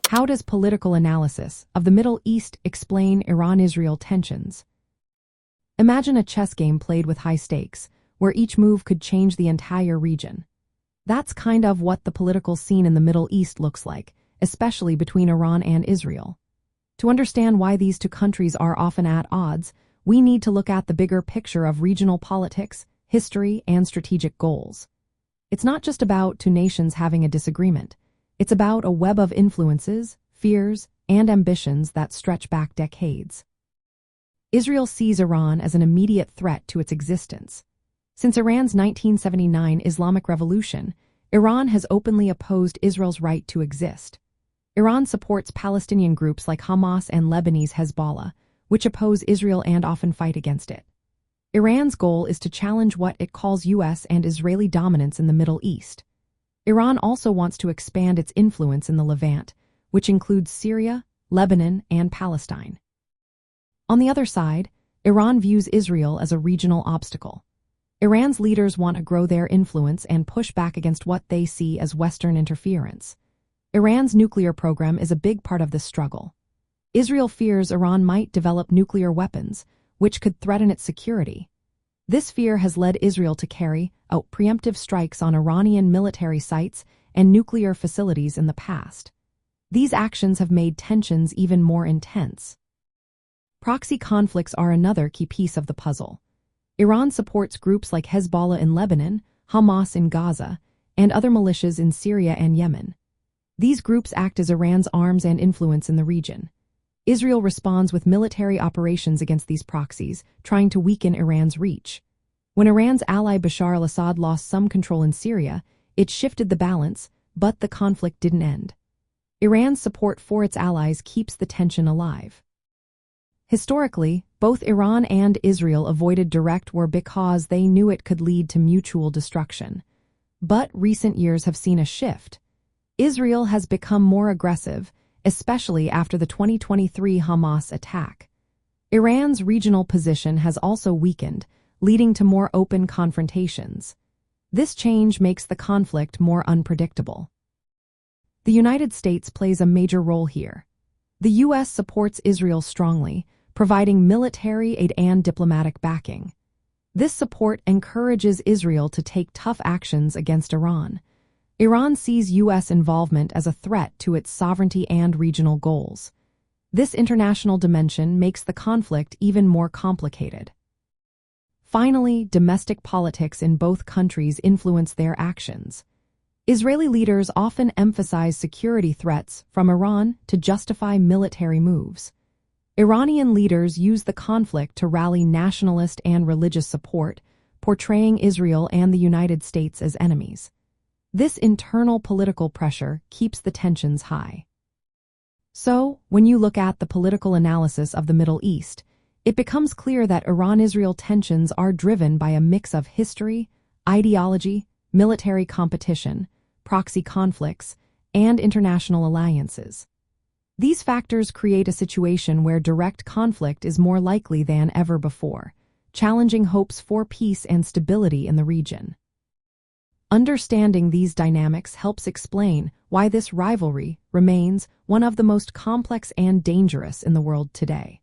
How does political analysis of the Middle East explain Iran-Israel tensions? Imagine a chess game played with high stakes, where each move could change the entire region. That's kind of what the political scene in the Middle East looks like, especially between Iran and Israel. To understand why these two countries are often at odds, we need to look at the bigger picture of regional politics, history, and strategic goals. It's not just about two nations having a disagreement. It's about a web of influences, fears, and ambitions that stretch back decades. Israel sees Iran as an immediate threat to its existence. Since Iran's 1979 Islamic Revolution, Iran has openly opposed Israel's right to exist. Iran supports Palestinian groups like Hamas and Lebanese Hezbollah, which oppose Israel and often fight against it. Iran's goal is to challenge what it calls U.S. and Israeli dominance in the Middle East. Iran also wants to expand its influence in the Levant, which includes Syria, Lebanon, and Palestine. On the other side, Iran views Israel as a regional obstacle. Iran's leaders want to grow their influence and push back against what they see as Western interference. Iran's nuclear program is a big part of this struggle. Israel fears Iran might develop nuclear weapons, which could threaten its security. This fear has led Israel to carry out preemptive strikes on Iranian military sites and nuclear facilities in the past. These actions have made tensions even more intense. Proxy conflicts are another key piece of the puzzle. Iran supports groups like Hezbollah in Lebanon, Hamas in Gaza, and other militias in Syria and Yemen. These groups act as Iran's arms and influence in the region. Israel responds with military operations against these proxies, trying to weaken Iran's reach. When Iran's ally Bashar al-Assad lost some control in Syria, it shifted the balance, but the conflict didn't end. Iran's support for its allies keeps the tension alive. Historically, both Iran and Israel avoided direct war because they knew it could lead to mutual destruction. But recent years have seen a shift. Israel has become more aggressive, especially after the 2023 Hamas attack. Iran's regional position has also weakened, leading to more open confrontations. This change makes the conflict more unpredictable. The United States plays a major role here. The U.S. supports Israel strongly, providing military aid and diplomatic backing. This support encourages Israel to take tough actions against Iran. Iran sees U.S. involvement as a threat to its sovereignty and regional goals. This international dimension makes the conflict even more complicated. Finally, domestic politics in both countries influence their actions. Israeli leaders often emphasize security threats from Iran to justify military moves. Iranian leaders use the conflict to rally nationalist and religious support, portraying Israel and the United States as enemies. This internal political pressure keeps the tensions high. So, when you look at the political analysis of the Middle East, it becomes clear that Iran-Israel tensions are driven by a mix of history, ideology, military competition, proxy conflicts, and international alliances. These factors create a situation where direct conflict is more likely than ever before, challenging hopes for peace and stability in the region. Understanding these dynamics helps explain why this rivalry remains one of the most complex and dangerous in the world today.